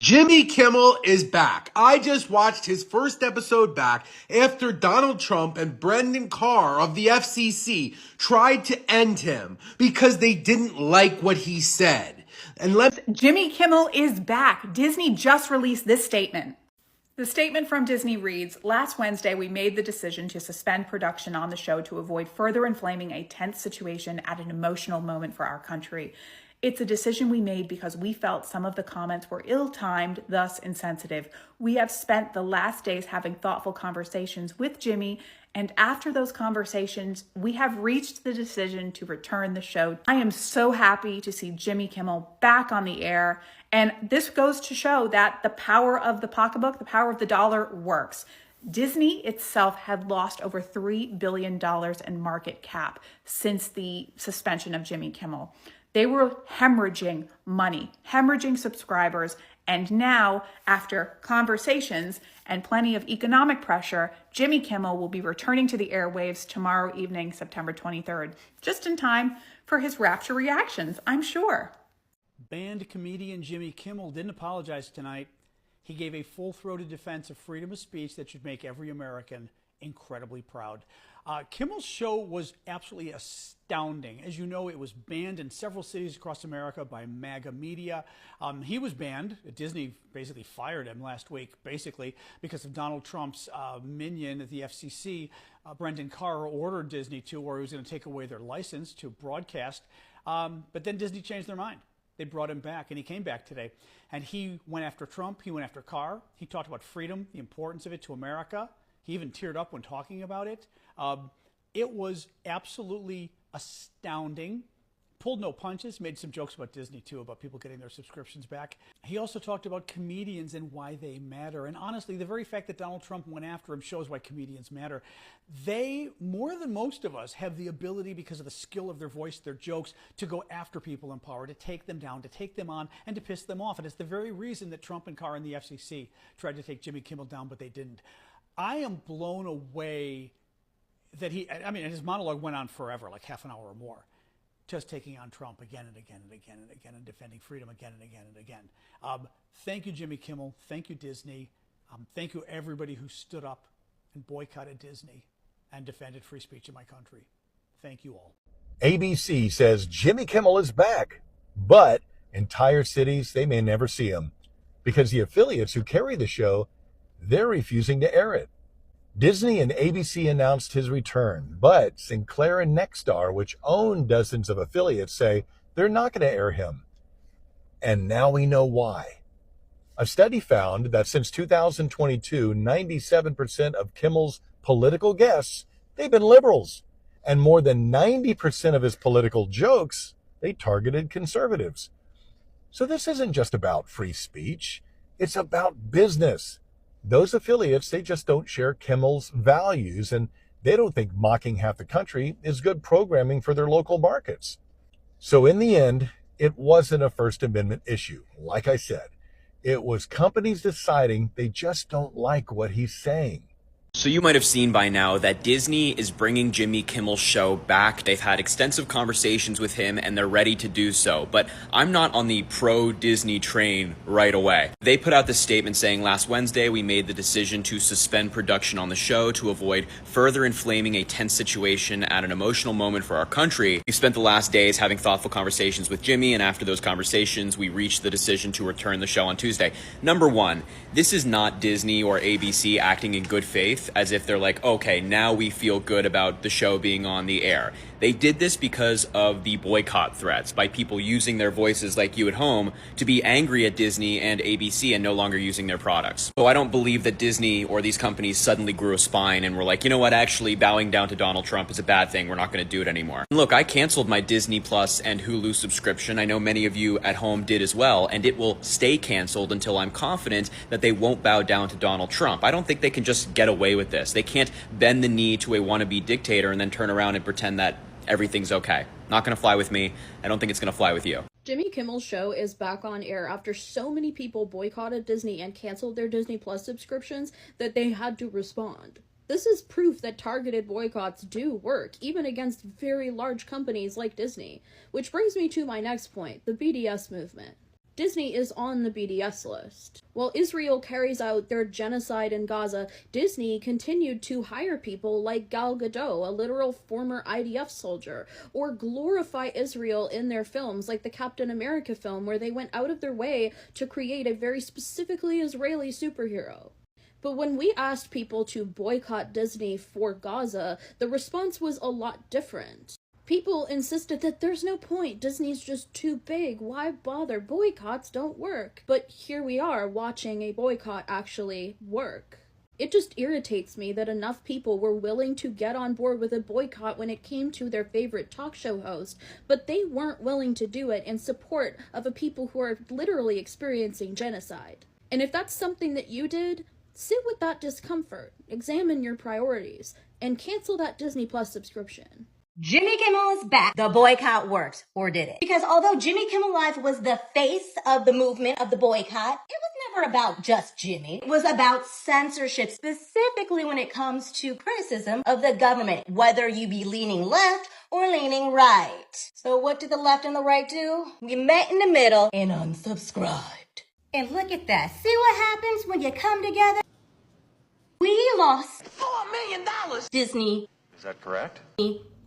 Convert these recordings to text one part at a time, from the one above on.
Jimmy Kimmel is back. I just watched his first episode back after Donald Trump and Brendan Carr of the FCC tried to end him because they didn't like what he said. Jimmy Kimmel is back. Disney just released this statement. The statement from Disney reads, "Last Wednesday, we made the decision to suspend production on the show to avoid further inflaming a tense situation at an emotional moment for our country. It's a decision we made because we felt some of the comments were ill-timed, thus insensitive. We have spent the last days having thoughtful conversations with Jimmy, and after those conversations, we have reached the decision to return the show." I am so happy to see Jimmy Kimmel back on the air, and this goes to show that the power of the pocketbook, the power of the dollar works. Disney itself had lost over $3 billion in market cap since the suspension of Jimmy Kimmel. They were hemorrhaging money, hemorrhaging subscribers, and now, after conversations and plenty of economic pressure, Jimmy Kimmel will be returning to the airwaves tomorrow evening, September 23rd, just in time for his rapture reactions, I'm sure. Banned comedian Jimmy Kimmel didn't apologize tonight. He gave a full-throated defense of freedom of speech that should make every American incredibly proud. Kimmel's show was absolutely astounding. As you know, it was banned in several cities across America by MAGA media. He was banned. Disney basically fired him last week, basically, because of Donald Trump's minion at the FCC. Brendan Carr ordered Disney to, or he was going to take away their license to broadcast. But then Disney changed their mind. They brought him back, and he came back today. And he went after Trump. He went after Carr. He talked about freedom, the importance of it to America. He even teared up when talking about it. It was absolutely astounding. Pulled no punches, made some jokes about Disney, too, about people getting their subscriptions back. He also talked about comedians and why they matter. And honestly, the very fact that Donald Trump went after him shows why comedians matter. They, more than most of us, have the ability, because of the skill of their voice, their jokes, to go after people in power, to take them down, to take them on, and to piss them off. And it's the very reason that Trump and Carr and the FCC tried to take Jimmy Kimmel down, but they didn't. I am blown away that his monologue went on forever, like half an hour or more, just taking on Trump again and again and again and again and defending freedom again and again and again. Thank you, Jimmy Kimmel. Thank you, Disney. Thank you, everybody who stood up and boycotted Disney and defended free speech in my country. Thank you all. ABC says Jimmy Kimmel is back, but entire cities, they may never see him because the affiliates who carry the show, they're refusing to air it. Disney and ABC announced his return, but Sinclair and Nexstar, which own dozens of affiliates, say they're not going to air him. And now we know why. A study found that since 2022, 97% of Kimmel's political guests, they've been liberals. And more than 90% of his political jokes, they targeted conservatives. So this isn't just about free speech. It's about business. Those affiliates, they just don't share Kimmel's values, and they don't think mocking half the country is good programming for their local markets. So in the end, it wasn't a First Amendment issue. Like I said, it was companies deciding they just don't like what he's saying. So you might have seen by now that Disney is bringing Jimmy Kimmel's show back. They've had extensive conversations with him and they're ready to do so. But I'm not on the pro-Disney train right away. They put out this statement saying, "Last Wednesday, we made the decision to suspend production on the show to avoid further inflaming a tense situation at an emotional moment for our country. We spent the last days having thoughtful conversations with Jimmy, and after those conversations, we reached the decision to return the show on Tuesday." Number one, this is not Disney or ABC acting in good faith, as if they're like, okay, now we feel good about the show being on the air. They did this because of the boycott threats, by people using their voices like you at home to be angry at Disney and ABC and no longer using their products. So I don't believe that Disney or these companies suddenly grew a spine and were like, you know what, actually bowing down to Donald Trump is a bad thing. We're not going to do it anymore. And look, I canceled my Disney Plus and Hulu subscription. I know many of you at home did as well, and it will stay canceled until I'm confident that they won't bow down to Donald Trump. I don't think they can just get away with this. They can't bend the knee to a wannabe dictator and then turn around and pretend that everything's okay. Not going to fly with me. I don't think it's going to fly with you. Jimmy Kimmel's show is back on air after so many people boycotted Disney and canceled their Disney Plus subscriptions that they had to respond. This is proof that targeted boycotts do work, even against very large companies like Disney. Which brings me to my next point, the BDS movement. Disney is on the BDS list. While Israel carries out their genocide in Gaza, Disney continued to hire people like Gal Gadot, a literal former IDF soldier, or glorify Israel in their films, like the Captain America film, where they went out of their way to create a very specifically Israeli superhero. But when we asked people to boycott Disney for Gaza, the response was a lot different. People insisted that there's no point, Disney's just too big, why bother, boycotts don't work. But here we are watching a boycott actually work. It just irritates me that enough people were willing to get on board with a boycott when it came to their favorite talk show host, but they weren't willing to do it in support of a people who are literally experiencing genocide. And if that's something that you did, sit with that discomfort, examine your priorities, and cancel that Disney Plus subscription. Jimmy Kimmel is back. The boycott worked, or did it? Because although Jimmy Kimmel Live was the face of the movement of the boycott, it was never about just Jimmy. It was about censorship, specifically when it comes to criticism of the government, whether you be leaning left or leaning right. So what did the left and the right do? We met in the middle and unsubscribed. And look at that. See what happens when you come together? We lost $4 million. Disney. Is that correct?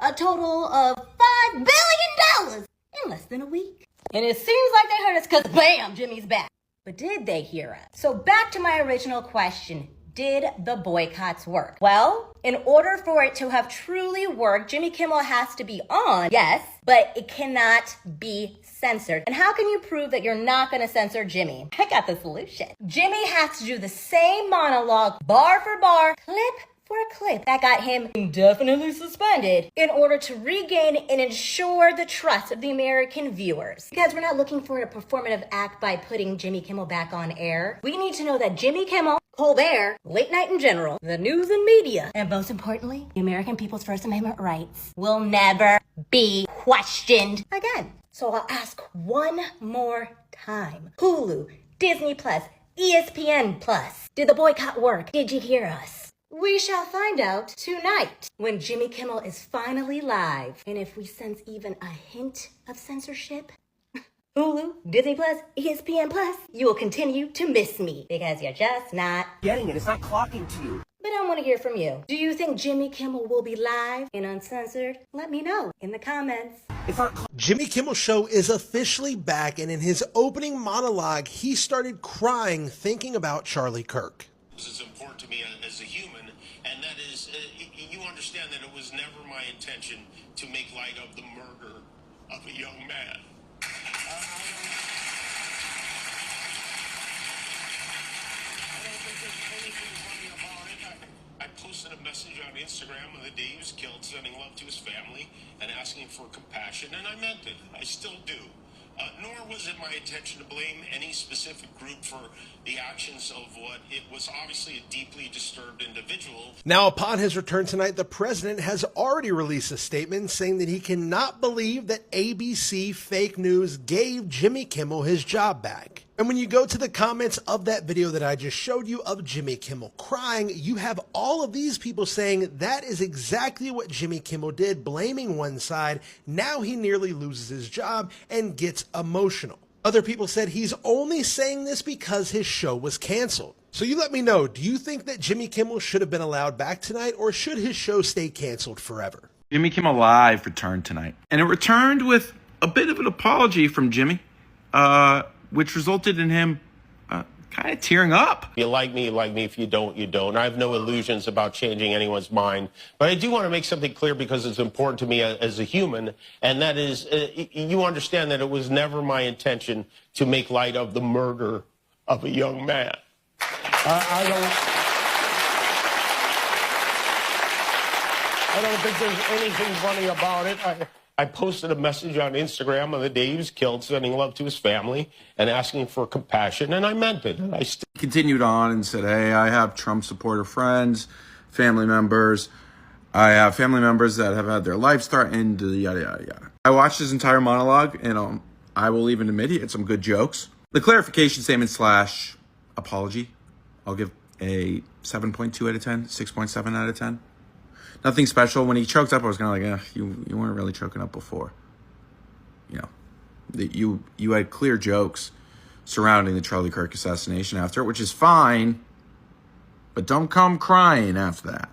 A total of $5 billion in less than a week. And it seems like they heard us because bam, Jimmy's back. But did they hear us? So back to my original question. Did the boycotts work? Well, in order for it to have truly worked, Jimmy Kimmel has to be on, yes, but it cannot be censored. And how can you prove that you're not going to censor Jimmy? I got the solution. Jimmy has to do the same monologue, bar for bar, clip for a clip, that got him indefinitely suspended in order to regain and ensure the trust of the American viewers. Because we're not looking for a performative act by putting Jimmy Kimmel back on air. We need to know that Jimmy Kimmel, Colbert, late night in general, the news and media, and most importantly, the American people's First Amendment rights will never be questioned again. So I'll ask one more time. Hulu, Disney Plus, ESPN Plus. Did the boycott work? Did you hear us? We shall find out tonight when Jimmy Kimmel is finally live. And if we sense even a hint of censorship, Hulu, Disney Plus, ESPN Plus, you will continue to miss me because you're just not Getting it. It's not clocking to you. But I want to hear from you. Do you think Jimmy Kimmel will be live and uncensored? Let me know in the comments. Jimmy Kimmel's show is officially back, and in his opening monologue, he started crying thinking about Charlie Kirk. It's important to me as a human, and that is, you understand that it was never my intention to make light of the murder of a young man. I don't think there's anything funny about it. I posted a message on Instagram on the day he was killed, sending love to his family and asking for compassion, and I meant it. I still do. Nor was it my intention to blame any specific group for the actions of what it was obviously a deeply disturbed individual. Now, upon his return tonight, the president has already released a statement saying that he cannot believe that ABC fake news gave Jimmy Kimmel his job back. And when you go to the comments of that video that I just showed you of Jimmy Kimmel crying, you have all of these people saying that is exactly what Jimmy Kimmel did, blaming one side. Now he nearly loses his job and gets emotional. Other people said he's only saying this because his show was canceled. So you let me know, do you think that Jimmy Kimmel should have been allowed back tonight, or should his show stay canceled forever? Jimmy Kimmel Live returned tonight. And it returned with a bit of an apology from Jimmy, which resulted in him kind of tearing up. You like me. If you don't, you don't. I have no illusions about changing anyone's mind. But I do want to make something clear because it's important to me as a human, and that is, you understand that it was never my intention to make light of the murder of a young man. I don't think there's anything funny about it. I posted a message on Instagram on the day he was killed, sending love to his family and asking for compassion, and I meant it. And I still Continued on and said, hey, I have Trump supporter friends, family members. I have family members that have had their lives threatened, yada, yada, yada. I watched his entire monologue, and I will even admit he had some good jokes. The clarification statement / apology, I'll give a 7.2 out of 10, 6.7 out of 10. Nothing special. When he choked up, I was kind of like, you weren't really choking up before. You know, you had clear jokes. surrounding the Charlie Kirk assassination after it, which is fine, but don't come crying after that.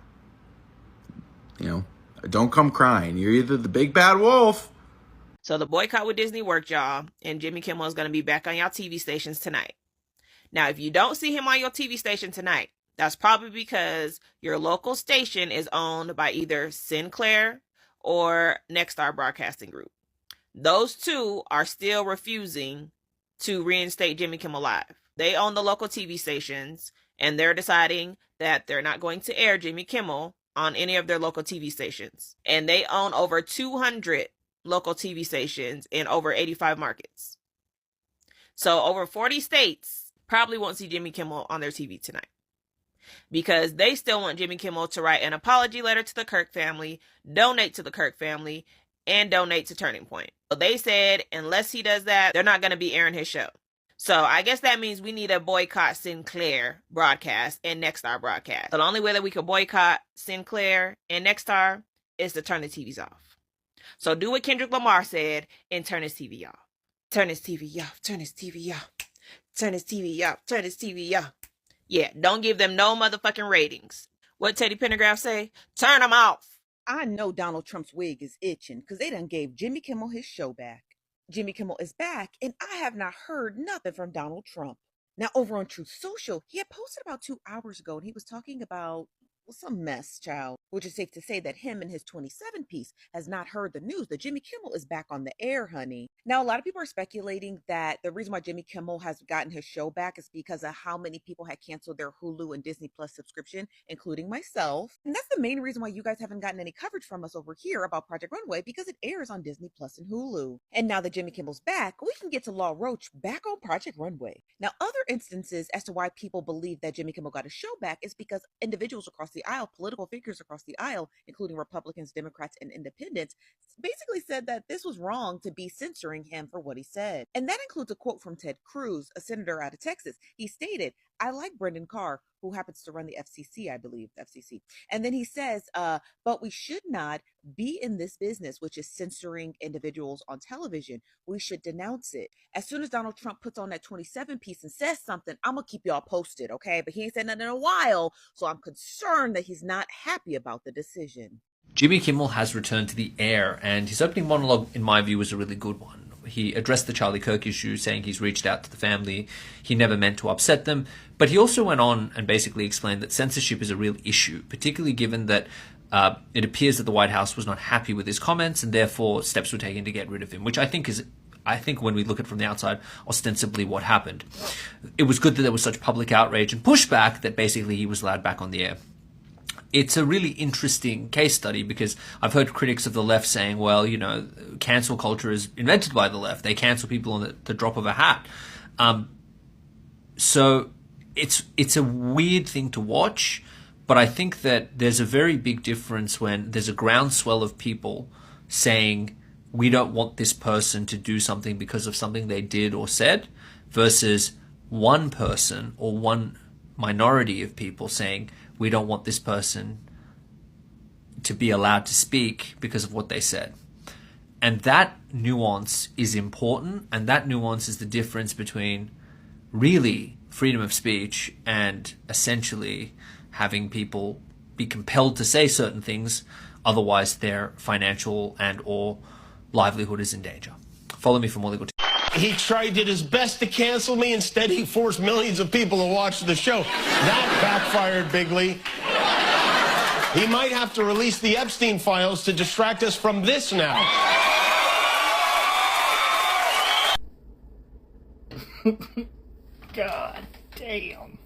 Don't come crying. You're either the big bad wolf. So the boycott with Disney worked, y'all, and Jimmy Kimmel is going to be back on y'all TV stations tonight. Now, if you don't see him on your TV station tonight, that's probably because your local station is owned by either Sinclair or Nexstar Broadcasting Group. Those two are still refusing to reinstate Jimmy Kimmel Live. They own the local TV stations, and they're deciding that they're not going to air Jimmy Kimmel on any of their local TV stations. And they own over 200 local TV stations in over 85 markets. So over 40 states probably won't see Jimmy Kimmel on their TV tonight, because they still want Jimmy Kimmel to write an apology letter to the Kirk family, donate to the Kirk family, and donate to Turning Point. So they said unless he does that, they're not going to be airing his show. So I guess that means we need to boycott Sinclair broadcast and Nexstar broadcast. So the only way that we could boycott Sinclair and Nexstar is to turn the TVs off. So do what Kendrick Lamar said and turn his TV off. Turn his TV off. Turn his TV off. Turn his TV off. Turn his TV off. Yeah, don't give them no motherfucking ratings. What Teddy Pendergraft say? Turn them off. I know Donald Trump's wig is itching because they done gave Jimmy Kimmel his show back. Jimmy Kimmel is back, and I have not heard nothing from Donald Trump. Now, over on Truth Social, he had posted about 2 hours ago, and he was talking about some mess, child, which is safe to say that him and his 27 piece has not heard the news that Jimmy Kimmel is back on the air, honey. Now, a lot of people are speculating that the reason why Jimmy Kimmel has gotten his show back is because of how many people had canceled their Hulu and Disney Plus subscription, including myself. And that's the main reason why you guys haven't gotten any coverage from us over here about Project Runway, because it airs on Disney Plus and Hulu. And now that Jimmy Kimmel's back, we can get to Law Roach back on Project Runway. Now, other instances as to why people believe that Jimmy Kimmel got his show back is because individuals across the aisle, political figures across the aisle, including Republicans, Democrats, and independents, basically said that this was wrong to be censoring him for what he said. And that includes a quote from Ted Cruz, a senator out of Texas. He stated, "I like Brendan Carr," who happens to run the FCC, I believe, the FCC. And then he says, but we should not be in this business, which is censoring individuals on television. We should denounce it. As soon as Donald Trump puts on that 27 piece and says something, I'm going to keep y'all posted, okay? But he ain't said nothing in a while, so I'm concerned that he's not happy about the decision. Jimmy Kimmel has returned to the air, and his opening monologue, in my view, was a really good one. He addressed the Charlie Kirk issue, saying he's reached out to the family. He never meant to upset them. But he also went on and basically explained that censorship is a real issue, particularly given that it appears that the White House was not happy with his comments, and therefore steps were taken to get rid of him, which I think when we look at it from the outside, ostensibly what happened. It was good that there was such public outrage and pushback that basically he was allowed back on the air. It's a really interesting case study because I've heard critics of the left saying, well, cancel culture is invented by the left. They cancel people on the drop of a hat. So it's a weird thing to watch, but I think that there's a very big difference when there's a groundswell of people saying, we don't want this person to do something because of something they did or said, versus one person or one minority of people saying, we don't want this person to be allowed to speak because of what they said. And that nuance is important, and that nuance is the difference between really freedom of speech and essentially having people be compelled to say certain things, otherwise their financial and or livelihood is in danger. Follow me for more legal tips. He did his best to cancel me. Instead, he forced millions of people to watch the show. That backfired bigly. He might have to release the Epstein files to distract us from this now. God damn.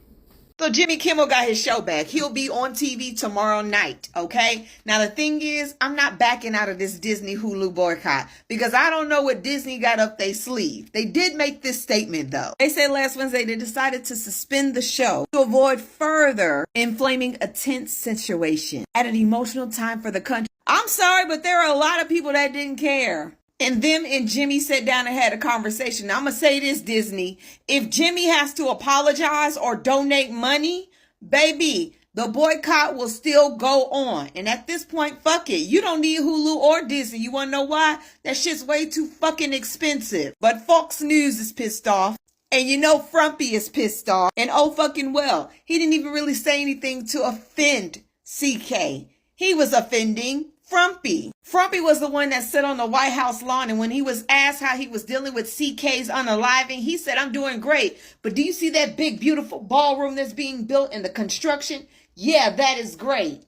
So Jimmy Kimmel got his show back. He'll be on TV tomorrow night, okay? Now, the thing is, I'm not backing out of this Disney Hulu boycott because I don't know what Disney got up their sleeve. They did make this statement, though. They said last Wednesday they decided to suspend the show to avoid further inflaming a tense situation at an emotional time for the country. I'm sorry, but there are a lot of people that didn't care. And them and Jimmy sat down and had a conversation. Now, I'm going to say this, Disney. If Jimmy has to apologize or donate money, baby, the boycott will still go on. And at this point, fuck it. You don't need Hulu or Disney. You want to know why? That shit's way too fucking expensive. But Fox News is pissed off. And you know Frumpy is pissed off. And oh fucking well, he didn't even really say anything to offend CK. He was offending Frumpy. Frumpy was the one that sat on the White House lawn, and when he was asked how he was dealing with CK's unaliving, he said, I'm doing great. But do you see that big, beautiful ballroom that's being built and the construction? Yeah, that is great.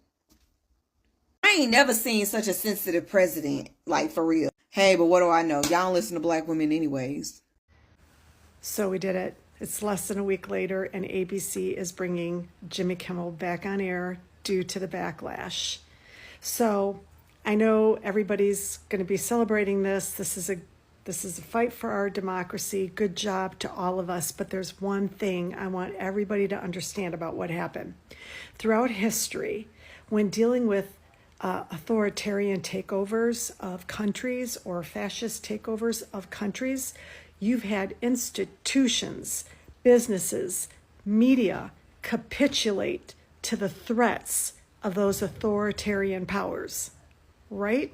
I ain't never seen such a sensitive president, like for real. Hey, but what do I know? Y'all don't listen to black women anyways. So we did it. It's less than a week later, and ABC is bringing Jimmy Kimmel back on air due to the backlash. So I know everybody's going to be celebrating this. This is a fight for our democracy. Good job to all of us. But there's one thing I want everybody to understand about what happened. Throughout history, when dealing with authoritarian takeovers of countries or fascist takeovers of countries, you've had institutions, businesses, media capitulate to the threats of those authoritarian powers, right?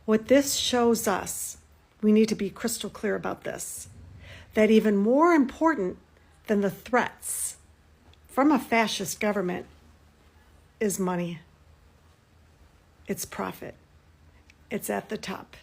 What this shows us, we need to be crystal clear about this, that even more important than the threats from a fascist government is money. It's profit. It's at the top.